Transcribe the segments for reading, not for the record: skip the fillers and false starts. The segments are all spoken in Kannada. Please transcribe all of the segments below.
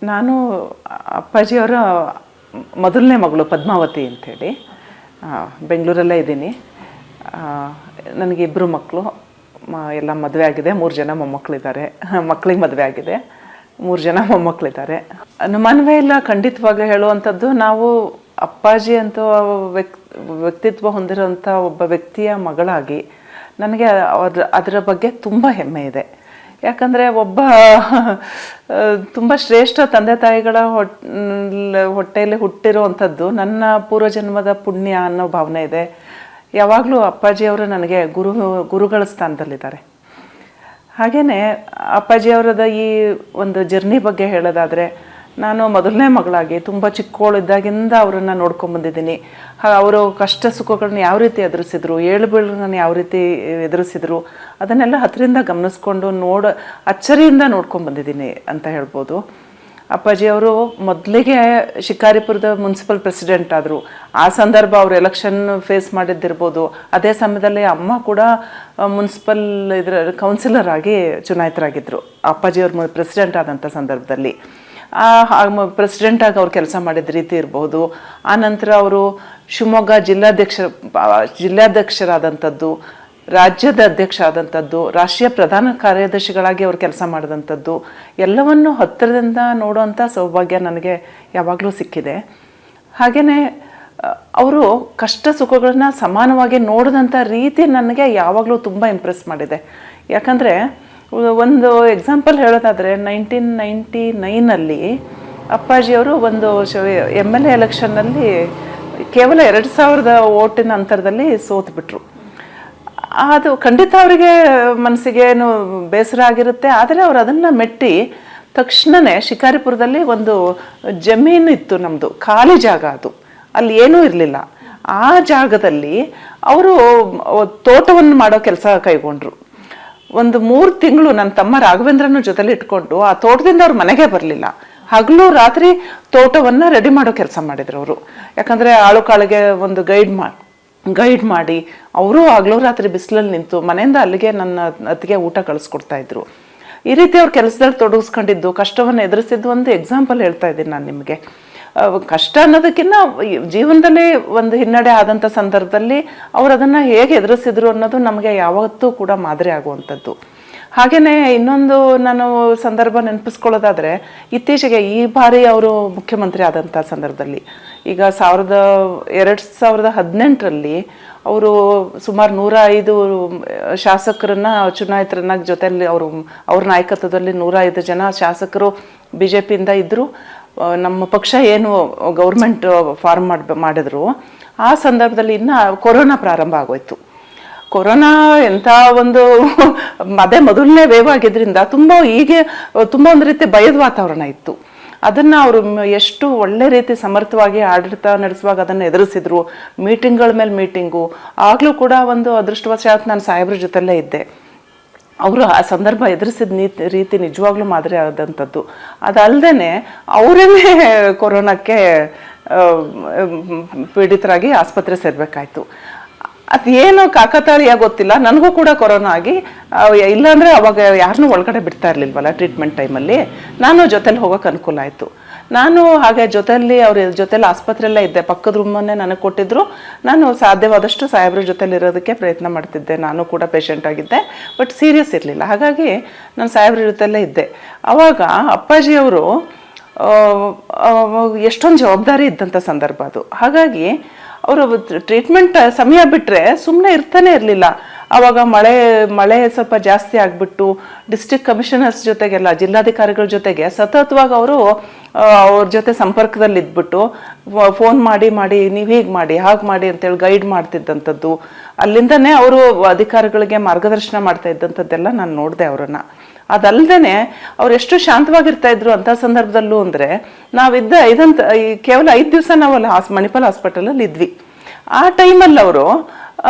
ನಾನು ಅಪ್ಪಾಜಿಯವರ ಮೊದಲನೇ ಮಗಳು ಪದ್ಮಾವತಿ ಅಂಥೇಳಿ ಬೆಂಗಳೂರಲ್ಲೇ ಇದ್ದೀನಿ. ನನಗೆ 2 ಮಕ್ಕಳು, ಎಲ್ಲ ಮದುವೆ ಆಗಿದೆ. 3 ಜನ ಮೊಮ್ಮಕ್ಕಳಿದ್ದಾರೆ. ಮಕ್ಕಳಿಗೆ ಮದುವೆ ಆಗಿದೆ, 3 ಜನ ಮೊಮ್ಮಕ್ಕಳಿದ್ದಾರೆ. ಅನುಮಾನವೇ ಇಲ್ಲ, ಖಂಡಿತವಾಗಿ ಹೇಳುವಂಥದ್ದು. ನಾವು ಅಪ್ಪಾಜಿ ಅಂತ ವ್ಯಕ್ತಿತ್ವ ಹೊಂದಿರೋಂಥ ಒಬ್ಬ ವ್ಯಕ್ತಿಯ ಮಗಳಾಗಿ ನನಗೆ ಅದರ ಬಗ್ಗೆ ತುಂಬ ಹೆಮ್ಮೆ ಇದೆ. ಯಾಕಂದರೆ ಒಬ್ಬ ತುಂಬ ಶ್ರೇಷ್ಠ ತಂದೆ ತಾಯಿಗಳ ಹೊಟ್ಟೆಯಲ್ಲಿ ಹುಟ್ಟಿರುವಂಥದ್ದು ನನ್ನ ಪೂರ್ವಜನ್ಮದ ಪುಣ್ಯ ಅನ್ನೋ ಭಾವನೆ ಇದೆ. ಯಾವಾಗಲೂ ಅಪ್ಪಾಜಿಯವರು ನನಗೆ ಗುರುಗಳ ಸ್ಥಾನದಲ್ಲಿದ್ದಾರೆ. ಹಾಗೆಯೇ ಅಪ್ಪಾಜಿಯವರದ ಈ ಒಂದು ಜರ್ನಿ ಬಗ್ಗೆ ಹೇಳೋದಾದರೆ, ನಾನು ಮೊದಲನೇ ಮಗಳಾಗಿ ತುಂಬ ಚಿಕ್ಕವಳಿದ್ದಾಗಿಂದ ಅವರನ್ನು ನೋಡ್ಕೊಂಬಂದಿದ್ದೀನಿ. ಅವರು ಕಷ್ಟ ಸುಖಗಳನ್ನ ಯಾವ ರೀತಿ ಎದುರಿಸಿದ್ರು, ಏಳು ಬೀಳುಗಳನ್ನ ಯಾವ ರೀತಿ ಎದುರಿಸಿದ್ರು, ಅದನ್ನೆಲ್ಲ ಹತ್ತಿರದಿಂದ ಗಮನಿಸ್ಕೊಂಡು ಅಚ್ಚರಿಯಿಂದ ನೋಡ್ಕೊಂಬಂದಿದ್ದೀನಿ ಅಂತ ಹೇಳ್ಬೋದು. ಅಪ್ಪಾಜಿಯವರು ಮೊದಲಿಗೆ ಶಿಕಾರಿಪುರದ ಮುನ್ಸಿಪಲ್ ಪ್ರೆಸಿಡೆಂಟ್ ಆದರು. ಆ ಸಂದರ್ಭ ಅವರು ಎಲೆಕ್ಷನ್ ಫೇಸ್ ಮಾಡಿದ್ದಿರ್ಬೋದು. ಅದೇ ಸಮಯದಲ್ಲಿ ಅಮ್ಮ ಕೂಡ ಮುನ್ಸಿಪಲ್ ಕೌನ್ಸಿಲರ್ ಆಗಿ ಚುನಾಯಿತರಾಗಿದ್ದರು ಅಪ್ಪಾಜಿಯವ್ರ ಪ್ರೆಸಿಡೆಂಟ್ ಆದಂಥ ಸಂದರ್ಭದಲ್ಲಿ. ಪ್ರೆಸಿಡೆಂಟಾಗಿ ಅವ್ರು ಕೆಲಸ ಮಾಡಿದ ರೀತಿ ಇರ್ಬೋದು. ಆನಂತರ ಅವರು ಶಿವಮೊಗ್ಗ ಜಿಲ್ಲಾಧ್ಯಕ್ಷರಾದಂಥದ್ದು, ರಾಜ್ಯದ ಅಧ್ಯಕ್ಷ ಆದಂಥದ್ದು, ರಾಷ್ಟ್ರೀಯ ಪ್ರಧಾನ ಕಾರ್ಯದರ್ಶಿಗಳಾಗಿ ಅವರು ಕೆಲಸ ಮಾಡಿದಂಥದ್ದು ಎಲ್ಲವನ್ನು ಹತ್ತಿರದಿಂದ ನೋಡುವಂಥ ಸೌಭಾಗ್ಯ ನನಗೆ ಯಾವಾಗಲೂ ಸಿಕ್ಕಿದೆ. ಹಾಗೆಯೇ ಅವರು ಕಷ್ಟ ಸುಖಗಳನ್ನ ಸಮಾನವಾಗಿ ನೋಡಿದಂಥ ರೀತಿ ನನಗೆ ಯಾವಾಗಲೂ ತುಂಬ ಇಂಪ್ರೆಸ್ ಮಾಡಿದೆ. ಯಾಕಂದರೆ ಒಂದು ಎಕ್ಸಾಂಪಲ್ ಹೇಳೋದಾದರೆ 1999 ಅಪ್ಪಾಜಿಯವರು ಒಂದು MLA ಎಲೆಕ್ಷನ್ನಲ್ಲಿ ಕೇವಲ 2000 ಓಟಿನ ಅಂತರದಲ್ಲಿ ಸೋತ್ಬಿಟ್ರು. ಅದು ಖಂಡಿತ ಅವರಿಗೆ ಮನಸ್ಸಿಗೆ ಏನು ಬೇಸರ ಆಗಿರುತ್ತೆ. ಆದರೆ ಅವರು ಅದನ್ನು ಮೆಟ್ಟಿ ತಕ್ಷಣವೇ ಶಿಕಾರಿಪುರದಲ್ಲಿ ಒಂದು ಜಮೀನು ಇತ್ತು, ನಮ್ಮದು ಖಾಲಿ ಜಾಗ, ಅದು ಅಲ್ಲಿ ಏನೂ ಇರಲಿಲ್ಲ. ಆ ಜಾಗದಲ್ಲಿ ಅವರು ತೋಟವನ್ನು ಮಾಡೋ ಕೆಲಸ ಕೈಗೊಂಡ್ರು. ಒಂದು 3 ತಿಂಗಳು ನನ್ನ ತಮ್ಮ ರಾಘವೇಂದ್ರನ ಜೊತೆಲಿ ಇಟ್ಕೊಂಡು ಆ ತೋಟದಿಂದ ಅವ್ರ ಮನೆಗೆ ಬರಲಿಲ್ಲ. ಹಗಲು ರಾತ್ರಿ ತೋಟವನ್ನು ರೆಡಿ ಮಾಡೋ ಕೆಲಸ ಮಾಡಿದ್ರು ಅವರು. ಯಾಕಂದರೆ ಆಳು ಕಾಳಿಗೆ ಒಂದು ಗೈಡ್ ಮಾಡಿ ಅವರು ಹಗಲು ರಾತ್ರಿ ಬಿಸಿಲಲ್ಲಿ ನಿಂತು ಮನೆಯಿಂದ ಅಲ್ಲಿಗೆ ನನ್ನ ಅತ್ತಿಗೆ ಊಟ ಕಳಿಸ್ಕೊಡ್ತಾಯಿದ್ರು. ಈ ರೀತಿ ಅವ್ರ ಕೆಲಸದಲ್ಲಿ ತೊಡಗಿಸ್ಕೊಂಡಿದ್ದು, ಕಷ್ಟವನ್ನು ಎದುರಿಸಿದ್ದು ಒಂದು ಎಕ್ಸಾಂಪಲ್ ಹೇಳ್ತಾ ಇದ್ದೀನಿ ನಾನು ನಿಮಗೆ. ಕಷ್ಟ ಅನ್ನೋದಕ್ಕಿಂತ ಜೀವನದಲ್ಲಿ ಒಂದು ಹಿನ್ನಡೆ ಆದಂಥ ಸಂದರ್ಭದಲ್ಲಿ ಅವರು ಅದನ್ನು ಹೇಗೆ ಎದುರಿಸಿದ್ರು ಅನ್ನೋದು ನಮಗೆ ಯಾವತ್ತೂ ಕೂಡ ಮಾದರಿ ಆಗುವಂಥದ್ದು. ಹಾಗೆಯೇ ಇನ್ನೊಂದು ನಾನು ಸಂದರ್ಭ ನೆನಪಿಸ್ಕೊಳ್ಳೋದಾದರೆ, ಇತ್ತೀಚೆಗೆ ಈ ಬಾರಿ ಅವರು ಮುಖ್ಯಮಂತ್ರಿ ಆದಂಥ ಸಂದರ್ಭದಲ್ಲಿ, ಈಗ 2018ರಲ್ಲಿ ಅವರು ಸುಮಾರು 105 ಶಾಸಕರನ್ನ ಚುನಾಯಿತರನ್ನಾಗಿ ಜೊತೆಯಲ್ಲಿ ಅವ್ರ ನಾಯಕತ್ವದಲ್ಲಿ 105 ಜನ ಶಾಸಕರು BJPಯಿಂದ ಇದ್ದರು. ನಮ್ಮ ಪಕ್ಷ ಏನು ಗೌರ್ಮೆಂಟ್ ಫಾರ್ಮ್ ಮಾಡಿದ್ರು, ಆ ಸಂದರ್ಭದಲ್ಲಿ ಇನ್ನು ಕೊರೋನಾ ಪ್ರಾರಂಭ ಆಗೋಯ್ತು. ಕೊರೋನಾ ಎಂಥ ಒಂದು ಅದೇ ಮೊದಲನೇ ವೇವ್ ಆಗಿದ್ದರಿಂದ ತುಂಬ ಒಂದು ರೀತಿ ಭಯದ ವಾತಾವರಣ ಇತ್ತು. ಅದನ್ನು ಅವರು ಎಷ್ಟು ಒಳ್ಳೆ ರೀತಿ ಸಮರ್ಥವಾಗಿ ಆಡಳಿತ ನಡೆಸುವಾಗ ಅದನ್ನು ಎದುರಿಸಿದ್ರು. ಮೀಟಿಂಗ್ಗಳ ಮೇಲೆ ಮೀಟಿಂಗು. ಆಗಲೂ ಕೂಡ ಒಂದು ಅದೃಷ್ಟವಶಾತ್ ನಾನು ಸಾಹೇಬ್ರ ಜೊತೆಲ್ಲೇ ಇದ್ದೆ. ಅವರು ಆ ಸಂದರ್ಭ ಎದುರಿಸಿದ ರೀತಿ ನಿಜವಾಗ್ಲೂ ಮಾದರಿ ಆದಂಥದ್ದು. ಅದಲ್ಲದೆ ಅವರೇ ಕೊರೋನಾಕ್ಕೆ ಪೀಡಿತರಾಗಿ ಆಸ್ಪತ್ರೆ ಸೇರಬೇಕಾಯ್ತು. ಅದೇನು ಕಾಕತಾಳೀಯ ಗೊತ್ತಿಲ್ಲ, ನನಗೂ ಕೂಡ ಕೊರೋನಾ ಆಗಿ, ಇಲ್ಲಾಂದರೆ ಅವಾಗ ಯಾರನ್ನೂ ಒಳಗಡೆ ಬಿಡ್ತಾ ಇರಲಿಲ್ವಲ್ಲ ಟ್ರೀಟ್ಮೆಂಟ್ ಟೈಮಲ್ಲಿ. ನಾನು ಜೊತೆಲಿ ಹೋಗೋಕೆ ಅನುಕೂಲ ಆಯಿತು. ನಾನು ಹಾಗೆ ಜೊತೆಯಲ್ಲಿ ಅವ್ರ ಜೊತೆಲಿ ಆಸ್ಪತ್ರೆಯಲ್ಲೇ ಇದ್ದೆ. ಪಕ್ಕದ ರೂಮನ್ನೇ ನನಗೆ ಕೊಟ್ಟಿದ್ದರು. ನಾನು ಸಾಧ್ಯವಾದಷ್ಟು ಸಾಹೇಬ್ರ ಜೊತೆಲಿ ಇರೋದಕ್ಕೆ ಪ್ರಯತ್ನ ಮಾಡ್ತಿದ್ದೆ. ನಾನು ಕೂಡ ಪೇಷಂಟ್ ಆಗಿದ್ದೆ, ಬಟ್ ಸೀರಿಯಸ್ ಇರಲಿಲ್ಲ. ಹಾಗಾಗಿ ನಾನು ಸಾಹೇಬ್ರ ಜೊತೆಯಲ್ಲೇ ಇದ್ದೆ. ಆವಾಗ ಅಪ್ಪಾಜಿಯವರು ಎಷ್ಟೊಂದು ಜವಾಬ್ದಾರಿ ಇದ್ದಂಥ ಸಂದರ್ಭ ಅದು. ಹಾಗಾಗಿ ಅವರು ಟ್ರೀಟ್ಮೆಂಟ್ ಸಮಯ ಬಿಟ್ಟರೆ ಸುಮ್ಮನೆ ಇರ್ತಾನೆ ಇರಲಿಲ್ಲ. ಆವಾಗ ಮಳೆ ಸ್ವಲ್ಪ ಜಾಸ್ತಿ ಆಗಿಬಿಟ್ಟು ಡಿಸ್ಟ್ರಿಕ್ಟ್ ಕಮಿಷನರ್ಸ್ ಜೊತೆಗೆಲ್ಲ, ಜಿಲ್ಲಾಧಿಕಾರಿಗಳ ಜೊತೆಗೆ ಸತತವಾಗಿ ಅವರು ಅವ್ರ ಜೊತೆ ಸಂಪರ್ಕದಲ್ಲಿ ಇದ್ಬಿಟ್ಟು ಫೋನ್ ಮಾಡಿ ನೀವು ಹೀಗೆ ಮಾಡಿ ಹಾಗೆ ಮಾಡಿ ಅಂತೇಳಿ ಗೈಡ್ ಮಾಡ್ತಿದ್ದಂಥದ್ದು. ಅಲ್ಲಿಂದನೇ ಅವರು ಅಧಿಕಾರಿಗಳಿಗೆ ಮಾರ್ಗದರ್ಶನ ಮಾಡ್ತಾ ಇದ್ದಂಥದ್ದೆಲ್ಲ ನಾನು ನೋಡಿದೆ ಅವರನ್ನು. ಅದಲ್ಲದೆ ಅವ್ರು ಎಷ್ಟು ಶಾಂತವಾಗಿರ್ತಾ ಇದ್ರು ಅಂಥ ಸಂದರ್ಭದಲ್ಲೂ ಅಂದರೆ, ನಾವಿದ್ದ ಕೇವಲ 5 ದಿವಸ ನಾವು ಅಲ್ಲಿ ಮಣಿಪಾಲ್ ಹಾಸ್ಪಿಟಲಲ್ಲಿ ಇದ್ವಿ. ಆ ಟೈಮಲ್ಲಿ ಅವರು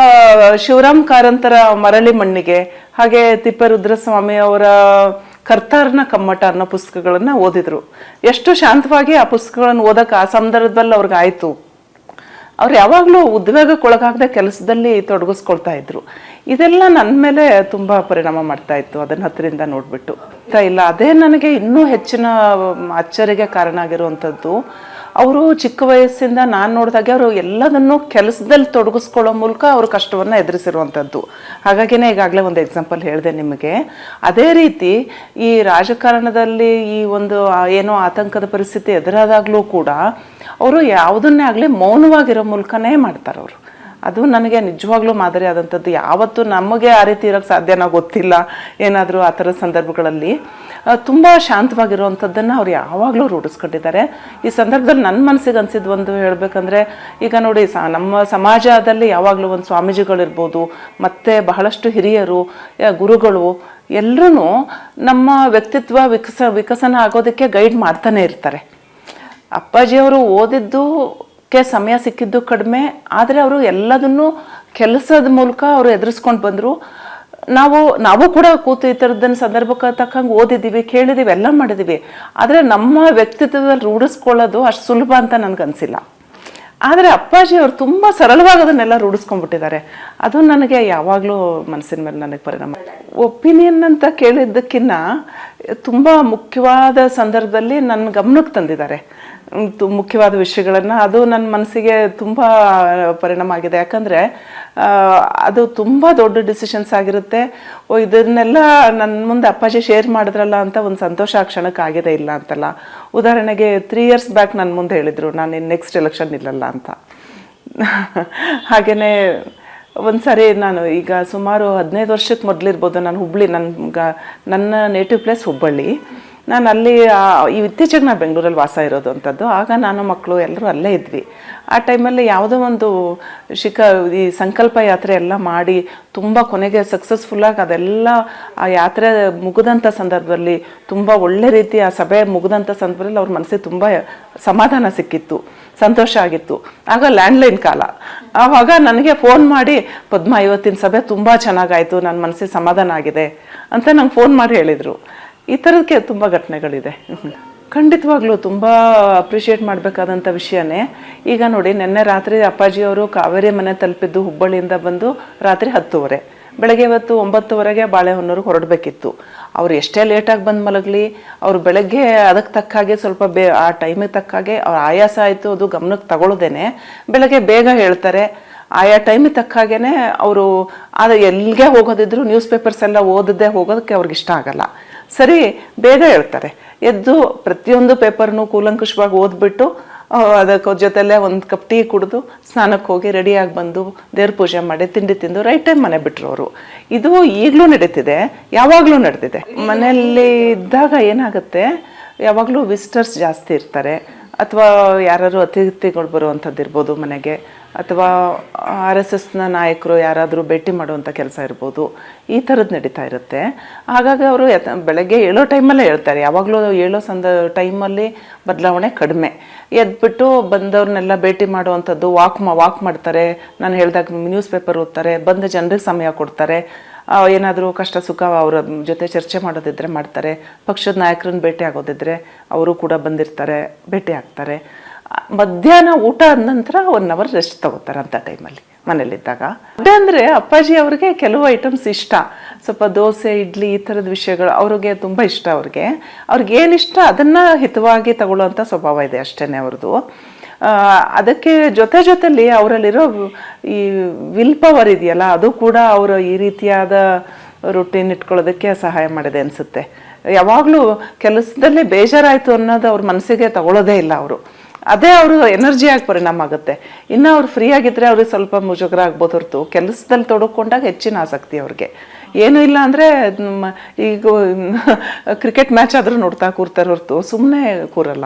ಶಿವರಾಮ್ ಕಾರಂತರ ಮರಳಿ ಮಣ್ಣಿಗೆ, ಹಾಗೆ ತಿಪ್ಪೇರುದ್ರಸ್ವಾಮಿ ಅವರ ಕರ್ತಾರ್ನ ಕಮ್ಮಟ ಅನ್ನೋ ಪುಸ್ತಕಗಳನ್ನು ಓದಿದ್ರು. ಎಷ್ಟು ಶಾಂತವಾಗಿ ಆ ಪುಸ್ತಕಗಳನ್ನು ಓದಕ್ಕೆ ಆ ಸಂದರ್ಭದಲ್ಲಿ ಅವ್ರಿಗೆ ಆಯಿತು. ಅವ್ರು ಯಾವಾಗಲೂ ಉದ್ವೇಗಕ್ಕೊಳಗಾಗದೆ ಕೆಲಸದಲ್ಲಿ ತೊಡಗಿಸ್ಕೊಳ್ತಾ ಇದ್ರು. ಇದೆಲ್ಲ ನನ್ನ ಮೇಲೆ ತುಂಬ ಪರಿಣಾಮ ಮಾಡ್ತಾ ಇತ್ತು, ಅದನ್ನು ಹತ್ತಿರದಿಂದ ನೋಡಿಬಿಟ್ಟು. ಆಗ್ತಾ ಇಲ್ಲ. ಅದೇ ನನಗೆ ಇನ್ನೂ ಹೆಚ್ಚಿನ ಅಚ್ಚರಿಗೆ ಕಾರಣ ಆಗಿರುವಂಥದ್ದು. ಅವರು ಚಿಕ್ಕ ವಯಸ್ಸಿಂದ ನಾನು ನೋಡಿದಾಗೆ ಅವರು ಎಲ್ಲದನ್ನು ಕೆಲಸದಲ್ಲಿ ತೊಡಗಿಸ್ಕೊಳ್ಳೋ ಮೂಲಕ ಅವರು ಕಷ್ಟವನ್ನು ಎದುರಿಸಿರುವಂಥದ್ದು. ಹಾಗಾಗಿನೇ ಈಗಾಗಲೇ ಒಂದು ಎಕ್ಸಾಂಪಲ್ ಹೇಳಿದೆ ನಿಮಗೆ. ಅದೇ ರೀತಿ ಈ ರಾಜಕಾರಣದಲ್ಲಿ ಈ ಒಂದು ಏನೋ ಆತಂಕದ ಪರಿಸ್ಥಿತಿ ಎದುರಾದಾಗಲೂ ಕೂಡ ಅವರು ಯಾವುದನ್ನೇ ಆಗಲಿ ಮೌನವಾಗಿರೋ ಮೂಲಕನೇ ಮಾಡ್ತಾರೆ ಅವರು. ಅದು ನನಗೆ ನಿಜವಾಗ್ಲೂ ಮಾದರಿ ಆದಂಥದ್ದು. ಯಾವತ್ತೂ ನಮಗೆ ಆ ರೀತಿ ಇರೋಕ್ಕೆ ಸಾಧ್ಯನೋ ಗೊತ್ತಿಲ್ಲ. ಏನಾದರೂ ಆ ಥರದ ಸಂದರ್ಭಗಳಲ್ಲಿ ತುಂಬ ಶಾಂತವಾಗಿರುವಂಥದ್ದನ್ನು ಅವ್ರು ಯಾವಾಗಲೂ ರೂಢಿಸ್ಕೊಂಡಿದ್ದಾರೆ. ಈ ಸಂದರ್ಭದಲ್ಲಿ ನನ್ನ ಮನಸ್ಸಿಗೆ ಅನಿಸಿದ್ದು ಒಂದು ಹೇಳಬೇಕಂದ್ರೆ, ಈಗ ನೋಡಿ ನಮ್ಮ ಸಮಾಜದಲ್ಲಿ ಯಾವಾಗಲೂ ಒಂದು ಸ್ವಾಮೀಜಿಗಳಿರ್ಬೋದು, ಮತ್ತು ಬಹಳಷ್ಟು ಹಿರಿಯರು, ಗುರುಗಳು ಎಲ್ಲರೂ ನಮ್ಮ ವ್ಯಕ್ತಿತ್ವ ವಿಕಸನ ಆಗೋದಕ್ಕೆ ಗೈಡ್ ಮಾಡ್ತಾನೆ ಇರ್ತಾರೆ. ಅಪ್ಪಾಜಿಯವರು ಓದಿದ್ದು ಸಮಯ ಸಿಕ್ಕಿದ್ದು ಕಡಿಮೆ, ಆದರೆ ಅವರು ಎಲ್ಲದನ್ನು ಕೆಲಸದ ಮೂಲಕ ಅವರು ಎದುರಿಸ್ಕೊಂಡು ಬಂದರು. ನಾವು ಕೂಡ ಕೂತು ಈ ಥರದ್ದನ್ನು ಸಂದರ್ಭಕ್ಕೆ ತಕ್ಕಂಗೆ ಓದಿದ್ದೀವಿ, ಕೇಳಿದ್ದೀವಿ, ಎಲ್ಲ ಮಾಡಿದ್ದೀವಿ. ಆದರೆ ನಮ್ಮ ವ್ಯಕ್ತಿತ್ವದಲ್ಲಿ ರೂಢಿಸ್ಕೊಳ್ಳೋದು ಅಷ್ಟು ಸುಲಭ ಅಂತ ನನಗನ್ಸಿಲ್ಲ. ಆದರೆ ಅಪ್ಪಾಜಿ ಅವರು ತುಂಬ ಸರಳವಾಗಿ ಅದನ್ನೆಲ್ಲ ರೂಢಿಸ್ಕೊಂಡ್ಬಿಟ್ಟಿದ್ದಾರೆ. ಅದು ನನಗೆ ಯಾವಾಗಲೂ ಮನಸ್ಸಿನ ಮೇಲೆ ನನಗೆ ಪರಿಣಾಮ. ಒಪಿನಿಯನ್ ಅಂತ ಕೇಳಿದ್ದಕ್ಕಿಂತ ತುಂಬ ಮುಖ್ಯವಾದ ಸಂದರ್ಭದಲ್ಲಿ ನನ್ನ ಗಮನಕ್ಕೆ ತಂದಿದ್ದಾರೆ ಮುಖ್ಯವಾದ ವಿಷಯಗಳನ್ನು. ಅದು ನನ್ನ ಮನಸ್ಸಿಗೆ ತುಂಬ ಪರಿಣಾಮ ಆಗಿದೆ. ಯಾಕಂದರೆ ಅದು ತುಂಬ ದೊಡ್ಡ ಡಿಸಿಷನ್ಸ್ ಆಗಿರುತ್ತೆ. ಇದನ್ನೆಲ್ಲ ನನ್ನ ಮುಂದೆ ಅಪ್ಪಾಜಿ ಶೇರ್ ಮಾಡಿದ್ರಲ್ಲ ಅಂತ ಒಂದು ಸಂತೋಷ ಆ ಕ್ಷಣಕ್ಕೆ ಆಗಿದೆ, ಇಲ್ಲ ಅಂತಲ್ಲ. ಉದಾಹರಣೆಗೆ 3 years ಬ್ಯಾಕ್ ನನ್ನ ಮುಂದೆ ಹೇಳಿದರು, ನಾನು ನೆಕ್ಸ್ಟ್ ಎಲೆಕ್ಷನ್ ನಿಲ್ಲಲ್ಲ ಅಂತ. ಹಾಗೆಯೇ ಒಂದು ಸಾರಿ ನಾನು ಈಗ ಸುಮಾರು 15 ವರ್ಷಕ್ಕೆ ಮೊದಲಿರ್ಬೋದು, ನಾನು ಹುಬ್ಬಳ್ಳಿ, ನನ್ನ ನೇಟಿವ್ ಪ್ಲೇಸ್ ಹುಬ್ಬಳ್ಳಿ. ನಾನು ಅಲ್ಲಿ ಇತ್ತೀಚೆಗೆ ನಾನು ಬೆಂಗಳೂರಲ್ಲಿ ವಾಸ ಇರೋದು ಅಂಥದ್ದು. ಆಗ ನಾನು ಮಕ್ಕಳು ಎಲ್ಲರೂ ಅಲ್ಲೇ ಇದ್ವಿ. ಆ ಟೈಮಲ್ಲಿ ಯಾವುದೋ ಒಂದು ಈ ಸಂಕಲ್ಪ ಯಾತ್ರೆ ಎಲ್ಲ ಮಾಡಿ ತುಂಬ ಕೊನೆಗೆ ಸಕ್ಸಸ್ಫುಲ್ಲಾಗಿ ಅದೆಲ್ಲ ಆ ಯಾತ್ರೆ ಮುಗಿದಂಥ ಸಂದರ್ಭದಲ್ಲಿ ತುಂಬ ಒಳ್ಳೆ ರೀತಿ ಆ ಸಭೆ ಮುಗಿದಂಥ ಸಂದರ್ಭದಲ್ಲಿ ಅವ್ರ ಮನಸ್ಸಿಗೆ ತುಂಬ ಸಮಾಧಾನ ಸಿಕ್ಕಿತ್ತು, ಸಂತೋಷ ಆಗಿತ್ತು. ಆಗ ಲ್ಯಾಂಡ್ಲೈನ್ ಕಾಲ. ಆವಾಗ ನನಗೆ ಫೋನ್ ಮಾಡಿ, ಪದ್ಮ ಇವತ್ತಿನ ಸಭೆ ತುಂಬ ಚೆನ್ನಾಗಾಯಿತು, ನನ್ನ ಮನಸ್ಸಿಗೆ ಸಮಾಧಾನ ಆಗಿದೆ ಅಂತ ನಂಗೆ ಫೋನ್ ಮಾಡಿ ಹೇಳಿದರು. ಈ ಥರದಕ್ಕೆ ತುಂಬ ಘಟನೆಗಳಿದೆ. ಖಂಡಿತವಾಗ್ಲೂ ತುಂಬ ಅಪ್ರಿಷಿಯೇಟ್ ಮಾಡಬೇಕಾದಂಥ ವಿಷಯನೇ. ಈಗ ನೋಡಿ, ನಿನ್ನೆ ರಾತ್ರಿ ಅಪ್ಪಾಜಿಯವರು ಕಾವೇರಿ ಮನೆ ತಲುಪಿದ್ದು ಹುಬ್ಬಳ್ಳಿಯಿಂದ ಬಂದು ರಾತ್ರಿ 10:30. ಬೆಳಗ್ಗೆ ಇವತ್ತು 9:00 ಬಾಳೆಹೊನ್ನೂರಿಗೆ ಹೊರಡಬೇಕಿತ್ತು. ಅವ್ರು ಎಷ್ಟೇ ಲೇಟಾಗಿ ಬಂದು ಮಲಗಲಿ, ಅವರು ಬೆಳಗ್ಗೆ ಅದಕ್ಕೆ ತಕ್ಕಾಗೆ ಸ್ವಲ್ಪ ಆ ಟೈಮಿಗೆ ತಕ್ಕಾಗೆ ಅವ್ರ ಆಯಾಸ ಆಯಿತು, ಅದು ಗಮನಕ್ಕೆ ತಗೊಳ್ಳೋದೇನೆ ಬೆಳಗ್ಗೆ ಬೇಗ ಹೇಳ್ತಾರೆ. ಆಯಾ ಟೈಮಿಗೆ ತಕ್ಕ ಹಾಗೇ ಅವರು ಅದು ಎಲ್ಲಿಗೆ ಹೋಗೋದಿದ್ರು ನ್ಯೂಸ್ ಪೇಪರ್ಸ್ ಎಲ್ಲ ಓದದೆ ಹೋಗೋದಕ್ಕೆ ಅವ್ರಿಗೆ ಇಷ್ಟ ಆಗಲ್ಲ. ಸರಿ, ಬೇಗ ಹೇಳ್ತಾರೆ. ಎದ್ದು ಪ್ರತಿಯೊಂದು ಪೇಪರ್ನು ಕೂಲಂಕುಷವಾಗಿ ಓದ್ಬಿಟ್ಟು ಅದಕ್ಕೆ ಜೊತೆಲ್ಲೇ ಒಂದು ಕಪ್ ಟೀ ಕುಡಿದು ಸ್ನಾನಕ್ಕೆ ಹೋಗಿ ರೆಡಿಯಾಗಿ ಬಂದು ದೇವ್ರ ಪೂಜೆ ಮಾಡಿ ತಿಂಡಿ ತಿಂದು ರೈಟ್ ಟೈಮ್ ಮನೆ ಬಿಟ್ಟರು ಅವರು. ಇದು ಈಗಲೂ ನಡೀತಿದೆ, ಯಾವಾಗಲೂ ನಡೆದಿದೆ. ಮನೆಯಲ್ಲಿ ಇದ್ದಾಗ ಏನಾಗುತ್ತೆ, ಯಾವಾಗಲೂ ವಿಸಿಟರ್ಸ್ ಜಾಸ್ತಿ ಇರ್ತಾರೆ, ಅಥವಾ ಯಾರಾದ್ರು ಅತಿಥಿಗಳು ಬರುವಂಥದ್ದು ಇರ್ಬೋದು ಮನೆಗೆ, ಅಥವಾ RSSನ ನಾಯಕರು ಯಾರಾದರೂ ಭೇಟಿ ಮಾಡುವಂಥ ಕೆಲಸ ಇರ್ಬೋದು, ಈ ಥರದ್ದು ನಡೀತಾ ಇರುತ್ತೆ. ಹಾಗಾಗಿ ಅವರು ಬೆಳಗ್ಗೆ ಏಳೋ ಟೈಮಲ್ಲೇ ಹೇಳ್ತಾರೆ. ಯಾವಾಗಲೂ ಏಳೋ ಟೈಮಲ್ಲಿ ಬದಲಾವಣೆ ಕಡಿಮೆ. ಎದ್ಬಿಟ್ಟು ಬಂದವ್ರನ್ನೆಲ್ಲ ಭೇಟಿ ಮಾಡುವಂಥದ್ದು, ವಾಕ್ ಮಾಡ್ತಾರೆ. ನಾನು ಹೇಳಿದಾಗ ನ್ಯೂಸ್ ಪೇಪರ್ ಓದ್ತಾರೆ, ಬಂದ ಜನರಿಗೆ ಸಮಯ ಕೊಡ್ತಾರೆ. ಏನಾದರೂ ಕಷ್ಟ ಸುಖ ಅವರ ಜೊತೆ ಚರ್ಚೆ ಮಾಡೋದಿದ್ರೆ ಮಾಡ್ತಾರೆ. ಪಕ್ಷದ ನಾಯಕರನ್ನ ಭೇಟಿ ಆಗೋದಿದ್ರೆ ಅವರು ಕೂಡ ಬಂದಿರ್ತಾರೆ, ಭೇಟಿ ಆಗ್ತಾರೆ. ಮಧ್ಯಾಹ್ನ ಊಟ ಆದ ನಂತರ 1 hour ರೆಸ್ಟ್ ತಗೋತಾರೆ ಅಂಥ ಟೈಮಲ್ಲಿ ಮನೇಲಿದ್ದಾಗ. ಅಂದರೆ ಅಪ್ಪಾಜಿ ಅವ್ರಿಗೆ ಕೆಲವು ಐಟಮ್ಸ್ ಇಷ್ಟ, ಸ್ವಲ್ಪ ದೋಸೆ, ಇಡ್ಲಿ, ಈ ಥರದ ವಿಷಯಗಳು ಅವ್ರಿಗೆ ತುಂಬ ಇಷ್ಟ. ಅವ್ರಿಗೇನಿಷ್ಟ ಅದನ್ನು ಹಿತವಾಗಿ ತಗೊಳ್ಳೋವಂಥ ಸ್ವಭಾವ ಇದೆ ಅಷ್ಟೇ ಅವ್ರದ್ದು. ಅದಕ್ಕೆ ಜೊತೆಲಿ ಅವರಲ್ಲಿರೋ ಈ ವಿಲ್ ಪವರ್ ಇದೆಯಲ್ಲ, ಅದು ಕೂಡ ಅವರು ಈ ರೀತಿಯಾದ ರುಟೀನ್ ಇಟ್ಕೊಳ್ಳೋದಕ್ಕೆ ಸಹಾಯ ಮಾಡಿದೆ ಅನಿಸುತ್ತೆ. ಯಾವಾಗಲೂ ಕೆಲಸದಲ್ಲೇ ಬೇಜಾರಾಯಿತು ಅನ್ನೋದು ಅವ್ರ ಮನಸ್ಸಿಗೆ ತಗೊಳ್ಳೋದೇ ಇಲ್ಲ ಅವರು. ಅದೇ ಅವರು ಎನರ್ಜಿಯಾಗಿ ಪರಿಣಾಮ ಆಗುತ್ತೆ. ಇನ್ನು ಅವ್ರು ಫ್ರೀ ಆಗಿದ್ದರೆ ಅವ್ರಿಗೆ ಸ್ವಲ್ಪ ಮುಜುಗರ ಆಗ್ಬೋದು ಹೊರತು, ಕೆಲಸದಲ್ಲಿ ತೊಡಕೊಂಡಾಗ ಹೆಚ್ಚಿನ ಆಸಕ್ತಿ ಅವ್ರಿಗೆ. ಏನೂ ಇಲ್ಲ ಅಂದರೆ ಈಗ ಕ್ರಿಕೆಟ್ ಮ್ಯಾಚ್ ಆದರೂ ನೋಡ್ತಾ ಕೂರ್ತಾರೆ ಹೊರತು ಸುಮ್ಮನೆ ಕೂರಲ್ಲ.